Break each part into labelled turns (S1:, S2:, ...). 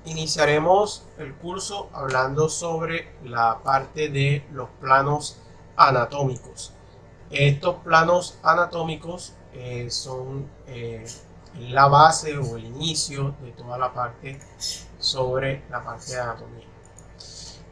S1: Iniciaremos el curso hablando sobre la parte de los planos anatómicos. Estos planos anatómicos son la base o el inicio de toda la parte sobre la parte de anatomía.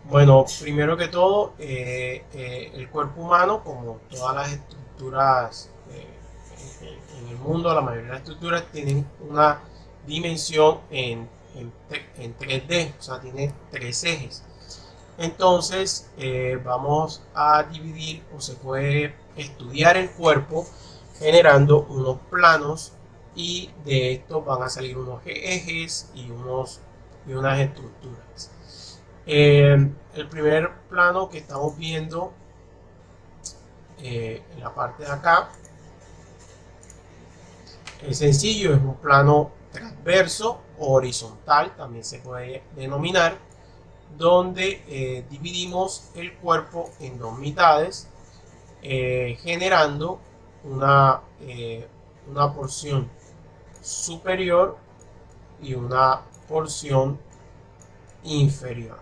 S1: Bueno, primero que todo, el cuerpo humano, como todas las estructuras en el mundo, la mayoría de las estructuras tienen una dimensión en 3D, o sea, tiene tres ejes. Entonces, vamos a dividir o se puede estudiar el cuerpo generando unos planos y de estos van a salir unos ejes y unas estructuras. El primer plano que estamos viendo en la parte de acá es sencillo, es un plano transverso o horizontal, también se puede denominar, donde dividimos el cuerpo en dos mitades, generando una porción superior y una porción inferior.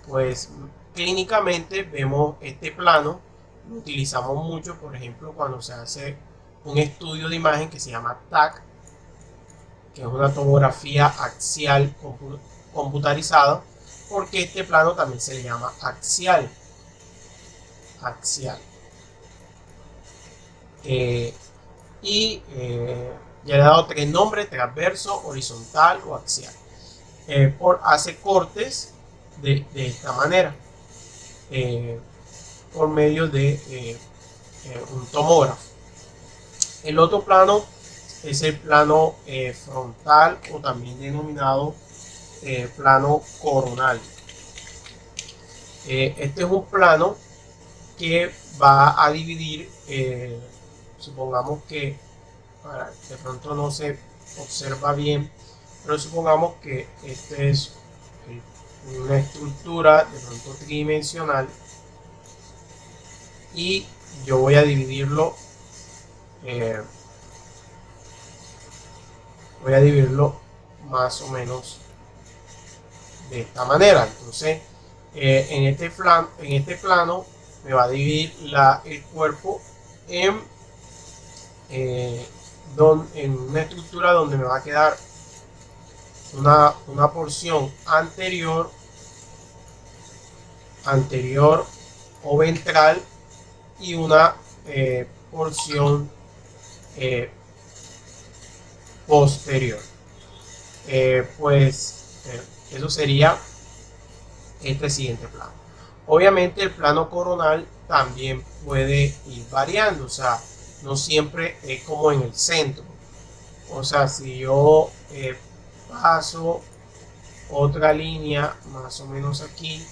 S1: Pues clínicamente vemos este plano, lo utilizamos mucho, por ejemplo, cuando se hace un estudio de imagen que se llama TAC, que es una tomografía axial computarizada, porque este plano también se le llama axial. Ya le he dado tres nombres: transverso, horizontal o axial. Hace cortes de esta manera por medio de un tomógrafo. El otro plano es el plano frontal, o también denominado plano coronal. Este es un plano que va a dividir, supongamos que de pronto no se observa bien, pero supongamos que este es una estructura de pronto tridimensional y yo voy a dividirlo más o menos de esta manera. Entonces en este plano me va a dividir el cuerpo en una estructura donde me va a quedar una porción anterior o ventral y una porción posterior. Eso sería este siguiente plano. Obviamente el plano coronal también puede ir variando, o sea, no siempre es como en el centro. O sea, si yo paso otra línea más o menos aquí,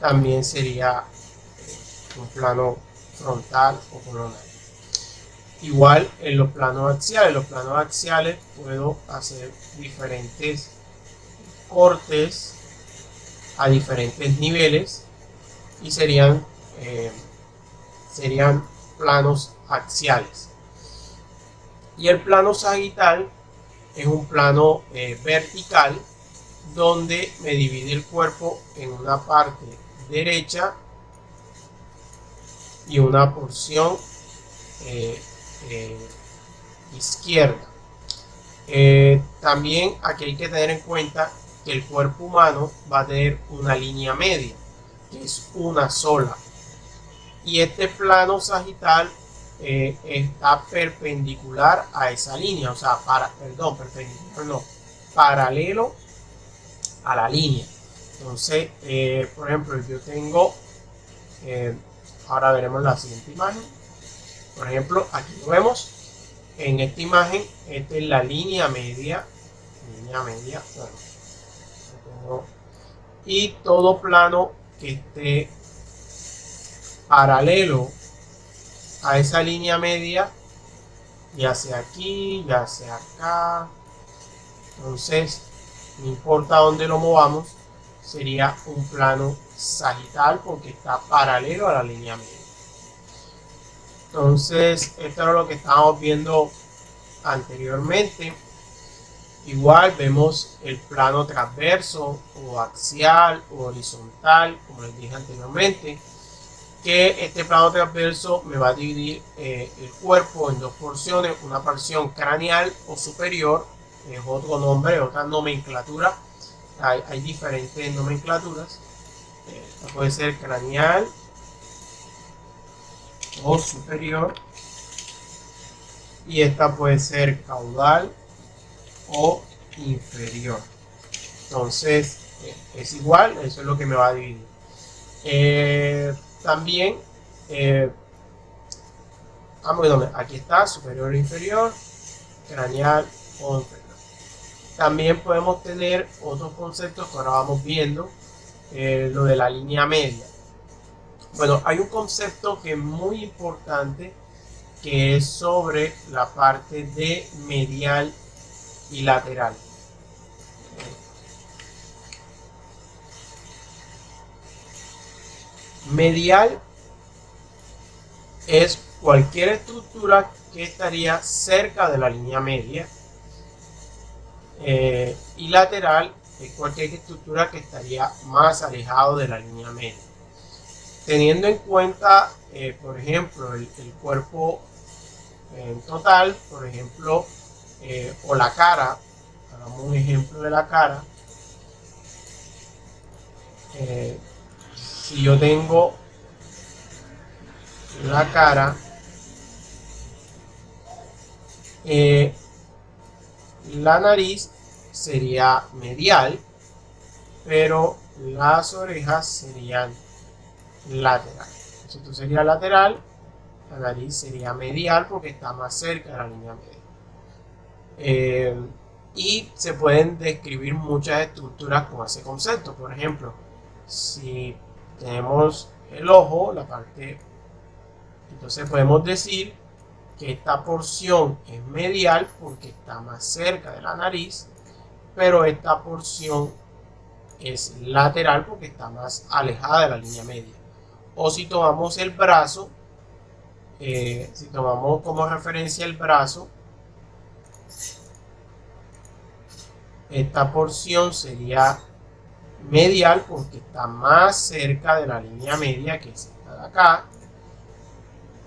S1: también sería un plano frontal o coronal. Igual en los planos axiales puedo hacer diferentes cortes a diferentes niveles y serían planos axiales. Y el plano sagital es un plano vertical, donde me divide el cuerpo en una parte derecha y una porción izquierda. También aquí hay que tener en cuenta que el cuerpo humano va a tener una línea media, que es una sola, y este plano sagital está perpendicular a esa línea, o sea, paralelo a la línea. Entonces, por ejemplo, yo tengo, ahora veremos la siguiente imagen. Por ejemplo, aquí lo vemos en esta imagen. Esta es la línea media, y todo plano que esté paralelo a esa línea media, ya sea aquí, ya sea acá, entonces no importa dónde lo movamos, sería un plano sagital porque está paralelo a la línea media. Entonces esto era lo que estábamos viendo anteriormente. Igual vemos el plano transverso o axial o horizontal, como les dije anteriormente, que este plano transverso me va a dividir el cuerpo en dos porciones, una porción craneal o superior, es otro nombre, otra nomenclatura, hay diferentes nomenclaturas, esta puede ser craneal o superior, y esta puede ser caudal o inferior. Entonces es igual, eso es lo que me va a dividir. También bueno, aquí está superior e inferior, craneal o inferior. También podemos tener otros conceptos que ahora vamos viendo, lo de la línea media. Bueno, hay un concepto que es muy importante, que es sobre la parte de medial y lateral. Medial es cualquier estructura que estaría cerca de la línea media, y lateral es cualquier estructura que estaría más alejado de la línea media. Teniendo en cuenta, por ejemplo, el cuerpo en total, por ejemplo, o la cara, hagamos un ejemplo de la cara. Si yo tengo la cara, la nariz sería medial, pero las orejas serían lateral. Esto sería lateral, la nariz sería medial porque está más cerca de la línea media. Y se pueden describir muchas estructuras con ese concepto. Por ejemplo, si tenemos el ojo, la parte, entonces podemos decir que esta porción es medial porque está más cerca de la nariz, pero esta porción es lateral porque está más alejada de la línea media. O si tomamos el brazo, si tomamos como referencia el brazo, esta porción sería medial porque está más cerca de la línea media, que es esta de acá,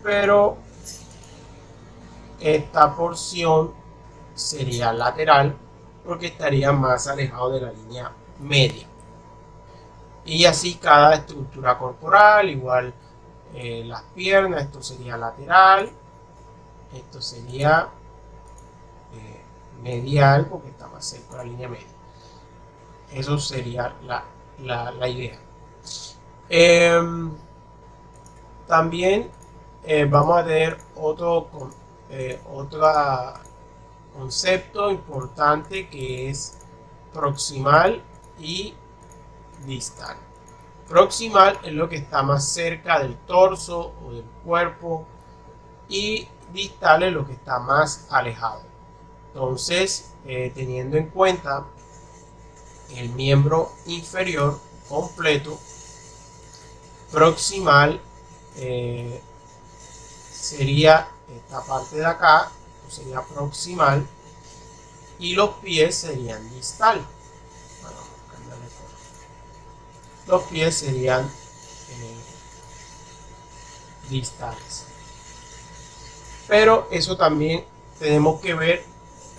S1: pero esta porción sería lateral porque estaría más alejado de la línea media. Y así cada estructura corporal, igual las piernas, esto sería lateral, esto sería medial porque está más cerca de la línea media. Eso sería la idea. También vamos a tener otro concepto importante, que es proximal y distal. Proximal es lo que está más cerca del torso o del cuerpo, y distal es lo que está más alejado. Entonces, teniendo en cuenta el miembro inferior completo, proximal sería esta parte de acá, sería proximal, y los pies serían distal. Bueno, los pies serían distales. Pero eso también tenemos que ver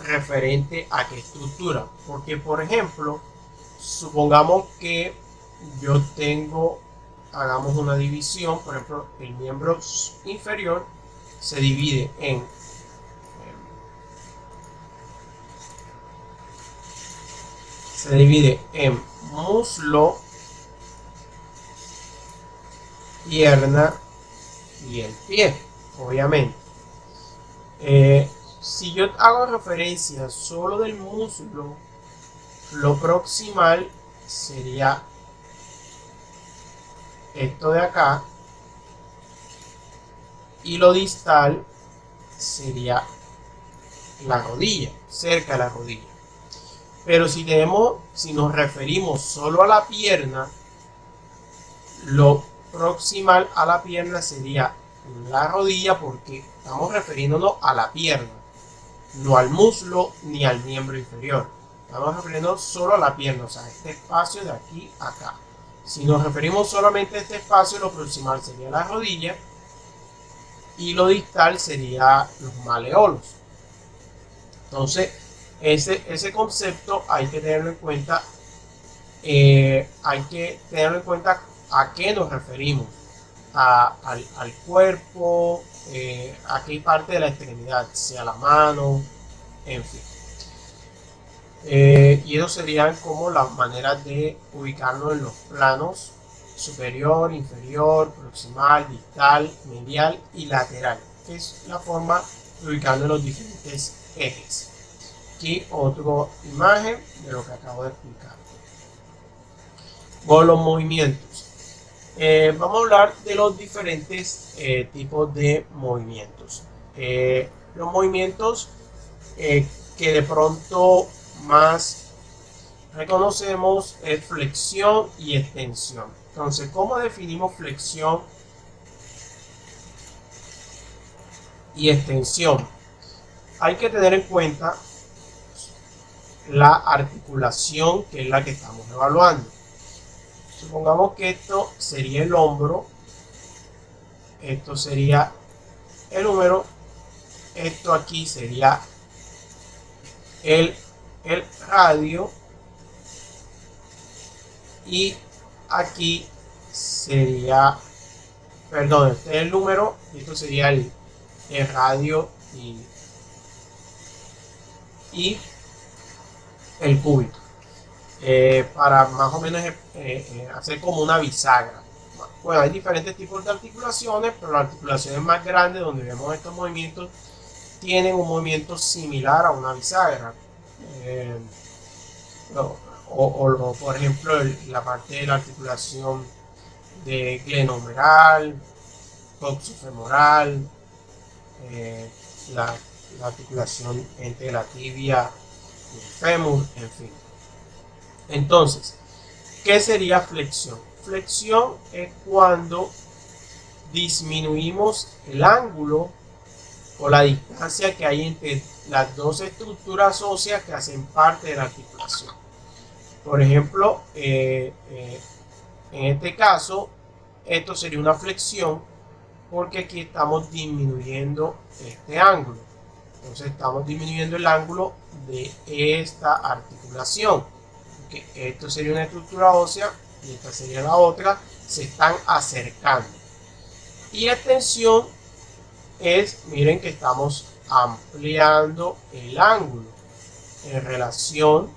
S1: referente a qué estructura, porque por ejemplo, supongamos que yo tengo, hagamos una división, por ejemplo, el miembro inferior se divide en muslo, pierna y el pie, obviamente. Si yo hago referencia solo del muslo, lo proximal sería esto de acá, y lo distal sería la rodilla, cerca de la rodilla. Pero si nos referimos solo a la pierna, lo proximal a la pierna sería la rodilla porque estamos refiriéndonos a la pierna. no al muslo ni al miembro inferior. Estamos refiriendo solo a la pierna, o sea, este espacio de aquí a acá. Si nos referimos solamente a este espacio, lo proximal sería la rodilla y lo distal sería los maleolos. Entonces, ese concepto hay que tenerlo en cuenta. Hay que tenerlo en cuenta a qué nos referimos. Al cuerpo, a qué parte de la extremidad, sea la mano, en fin. Y eso serían como las maneras de ubicarnos en los planos superior, inferior, proximal, distal, medial y lateral, que es la forma de ubicarnos en los diferentes ejes. Aquí otra imagen de lo que acabo de explicar. Con los movimientos. Vamos a hablar de los diferentes tipos de movimientos. Los movimientos que de pronto más reconocemos es flexión y extensión. Entonces, ¿cómo definimos flexión y extensión? Hay que tener en cuenta la articulación, que es la que estamos evaluando. Supongamos que esto sería el hombro, esto sería el húmero, esto aquí sería el radio y aquí sería, perdón, este es el número y esto sería el radio y el cúbito. Para más o menos hacer como una bisagra. Bueno, hay diferentes tipos de articulaciones, pero las articulaciones más grandes donde vemos estos movimientos tienen un movimiento similar a una bisagra. Por ejemplo, la parte de la articulación de glenohumeral, coxofemoral, la articulación entre la tibia y el fémur, en fin. Entonces, ¿qué sería flexión? Flexión es cuando disminuimos el ángulo o la distancia que hay entre las dos estructuras óseas que hacen parte de la articulación. Por ejemplo, en este caso, esto sería una flexión porque aquí estamos disminuyendo este ángulo. Entonces estamos disminuyendo el ángulo de esta articulación. Que esto sería una estructura ósea y esta sería la otra, se están acercando. Y extensión es, miren que estamos ampliando el ángulo en relación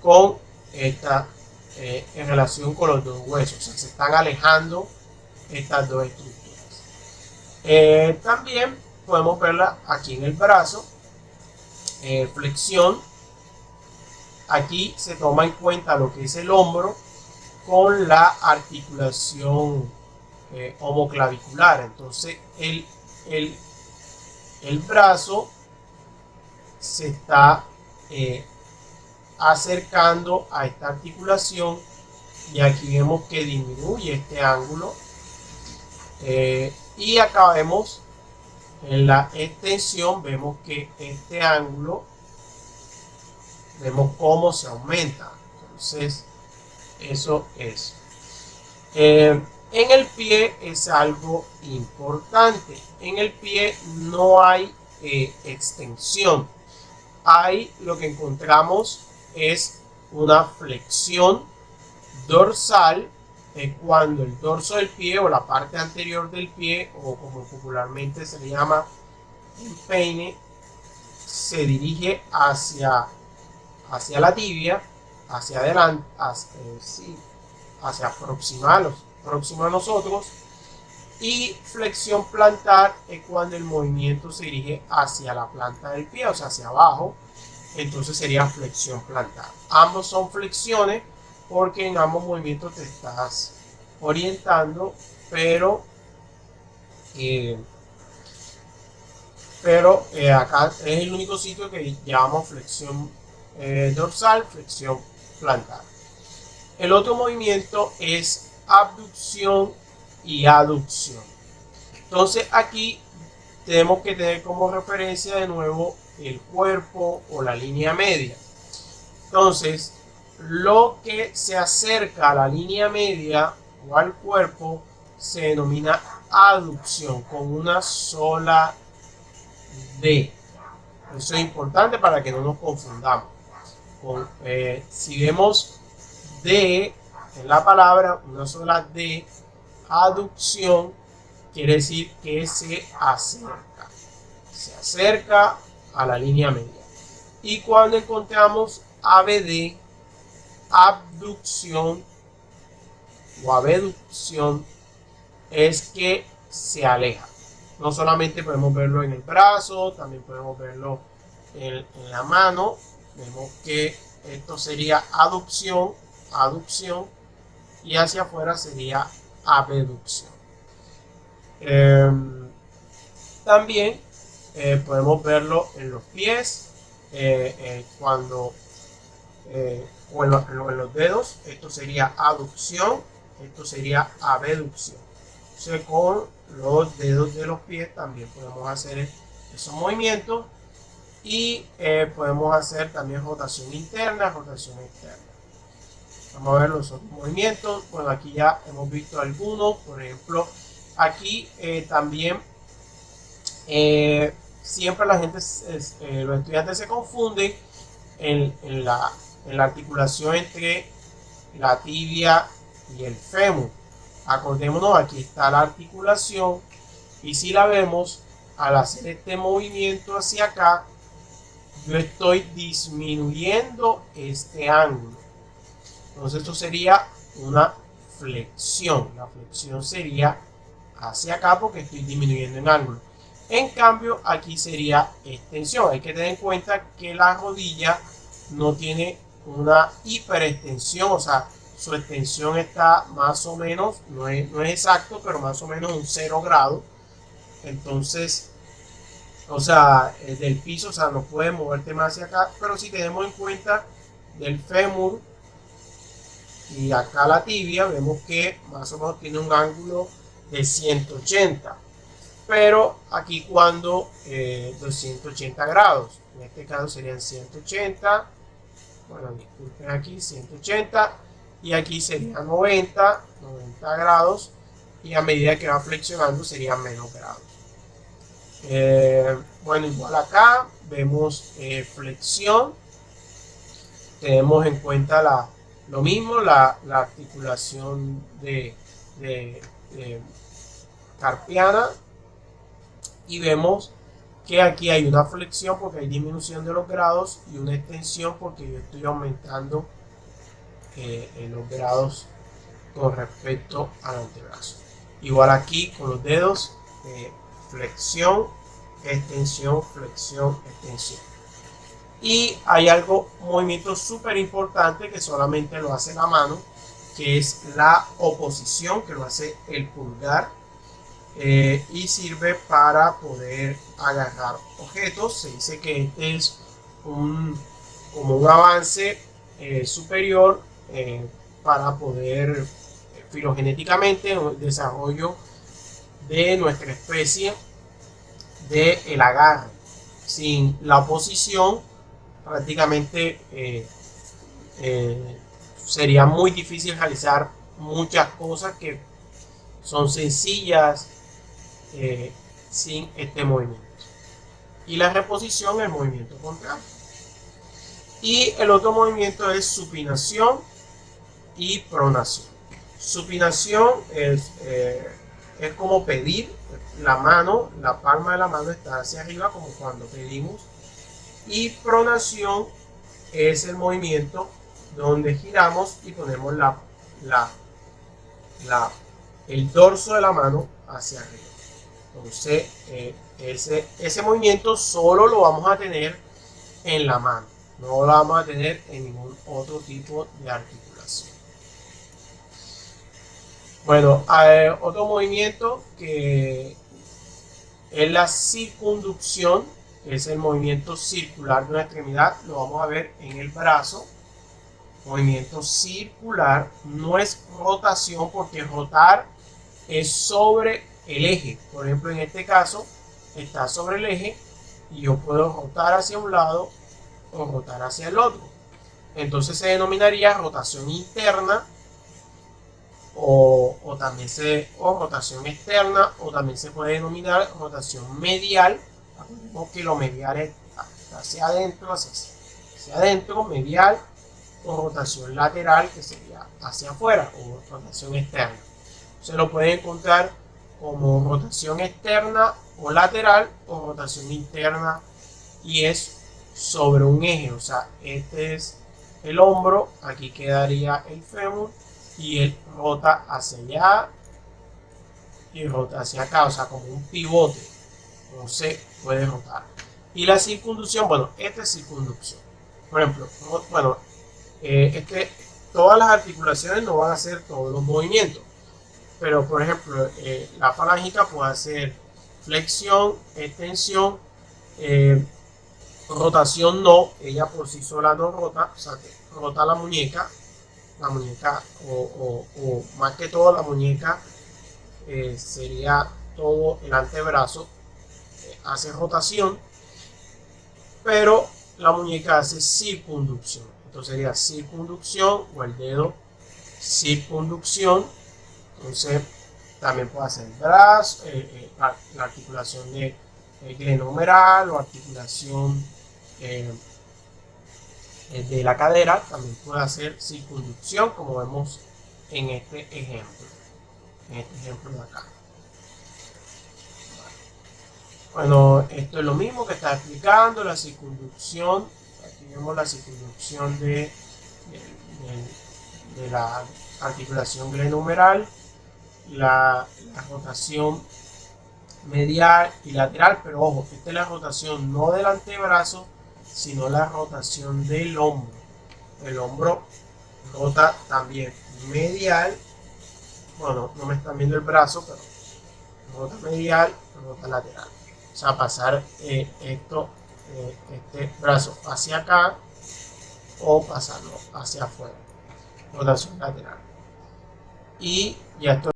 S1: con en relación con los dos huesos, o sea, se están alejando estas dos estructuras. También podemos verla aquí en el brazo, flexión. Aquí se toma en cuenta lo que es el hombro con la articulación homoclavicular. Entonces el brazo se está acercando a esta articulación y aquí vemos que disminuye este ángulo y acá vemos en la extensión, vemos que este ángulo, vemos cómo se aumenta. Entonces eso es en el pie es algo importante. En el pie no hay extensión, hay lo que encontramos es una flexión dorsal, cuando el dorso del pie o la parte anterior del pie, o como popularmente se le llama empeine, se dirige hacia la tibia, hacia adelante, hacia próximo a nosotros, y flexión plantar es cuando el movimiento se dirige hacia la planta del pie, o sea, hacia abajo, entonces sería flexión plantar. Ambos son flexiones porque en ambos movimientos te estás orientando, pero acá es el único sitio que llamamos flexión dorsal, flexión plantar. El otro movimiento es abducción y aducción. Entonces aquí tenemos que tener como referencia de nuevo el cuerpo o la línea media. Entonces, lo que se acerca a la línea media o al cuerpo se denomina aducción con una sola D. Eso es importante para que no nos confundamos. Si vemos D en la palabra, una sola D, aducción, quiere decir que se acerca a la línea media. Y cuando encontramos ABD, abducción o abducción, es que se aleja. No solamente podemos verlo en el brazo, también podemos verlo en la mano. Vemos que esto sería aducción, y hacia afuera sería abducción. También podemos verlo en los pies, o en los dedos. Esto sería aducción, esto sería abducción. Entonces, con los dedos de los pies también podemos hacer esos movimientos, y podemos hacer también rotación interna, rotación externa. Vamos a ver los otros movimientos. Bueno, aquí ya hemos visto algunos. Por ejemplo, aquí también siempre la gente, los estudiantes se confunden en la articulación entre la tibia y el fémur. Acordémonos, aquí está la articulación, y si la vemos, al hacer este movimiento hacia acá, yo estoy disminuyendo este ángulo. Entonces esto sería una flexión. La flexión sería hacia acá porque estoy disminuyendo el ángulo. En cambio, aquí sería extensión. Hay que tener en cuenta que la rodilla no tiene una hiperextensión, o sea, su extensión está más o menos, no es exacto, pero más o menos un 0 grado. Entonces, o sea, del piso, o sea, no puede moverte más hacia acá, pero si tenemos en cuenta del fémur y acá la tibia, vemos que más o menos tiene un ángulo de 180, pero aquí cuando 280 grados, en este caso serían 180, bueno, disculpen, aquí 180, y aquí serían 90 grados, y a medida que va flexionando serían menos grados. Bueno, igual acá vemos flexión. Tenemos en cuenta lo mismo, la articulación de carpiana, y vemos que aquí hay una flexión porque hay disminución de los grados, y una extensión porque yo estoy aumentando los grados con respecto al antebrazo. Igual aquí con los dedos, flexión, extensión, flexión, extensión. Y hay movimiento súper importante que solamente lo hace la mano, que es la oposición, que lo hace el pulgar, y sirve para poder agarrar objetos. Se dice que este es como un avance superior para poder filogenéticamente el desarrollo de nuestra especie del agarre. Sin la oposición prácticamente sería muy difícil realizar muchas cosas que son sencillas sin este movimiento. Y la reposición, el movimiento contrario. Y el otro movimiento es supinación y pronación. Supinación es como pedir. La mano, la palma de la mano está hacia arriba, como cuando pedimos. Y pronación es el movimiento donde giramos y ponemos el dorso de la mano hacia arriba. Entonces, ese movimiento solo lo vamos a tener en la mano, no lo vamos a tener en ningún otro tipo de articulación. Bueno, otro movimiento que es la circunducción, que es el movimiento circular de una extremidad, lo vamos a ver en el brazo. Movimiento circular, no es rotación, porque rotar es sobre el eje. Por ejemplo, en este caso está sobre el eje, y yo puedo rotar hacia un lado o rotar hacia el otro. Entonces se denominaría rotación interna o rotación externa, o también se puede denominar rotación medial. Acordemos que lo medial es hacia adentro, medial, o rotación lateral, que sería hacia afuera, o rotación externa. Se lo puede encontrar como rotación externa o lateral, o rotación interna, y es sobre un eje. O sea, este es el hombro, aquí quedaría el fémur, y él rota hacia allá y rota hacia acá, o sea, como un pivote, como se puede rotar. Y la circunducción, bueno, esta es circunducción. Por ejemplo, bueno, todas las articulaciones no van a hacer todos los movimientos, pero por ejemplo, la falángica puede hacer flexión, extensión, rotación no, ella por sí sola no rota, o sea, que rota la muñeca o más que todo la muñeca, sería todo el antebrazo, hace rotación, pero la muñeca hace circunducción. Entonces sería circunducción, o el dedo circunducción. Entonces también puede hacer el brazo, la articulación de glenohumeral, o articulación de la cadera. También puede hacer circunducción, como vemos en este ejemplo de acá. Bueno, esto es lo mismo que está explicando la circunducción. Aquí vemos la circunducción de la articulación glenohumeral, la rotación medial y lateral, pero ojo, esta es la rotación no del antebrazo, sino la rotación del hombro. El hombro rota también medial. Bueno, no me están viendo el brazo, pero rota medial, rota lateral. O sea, pasar este brazo hacia acá o pasarlo hacia afuera. Rotación lateral. Y ya esto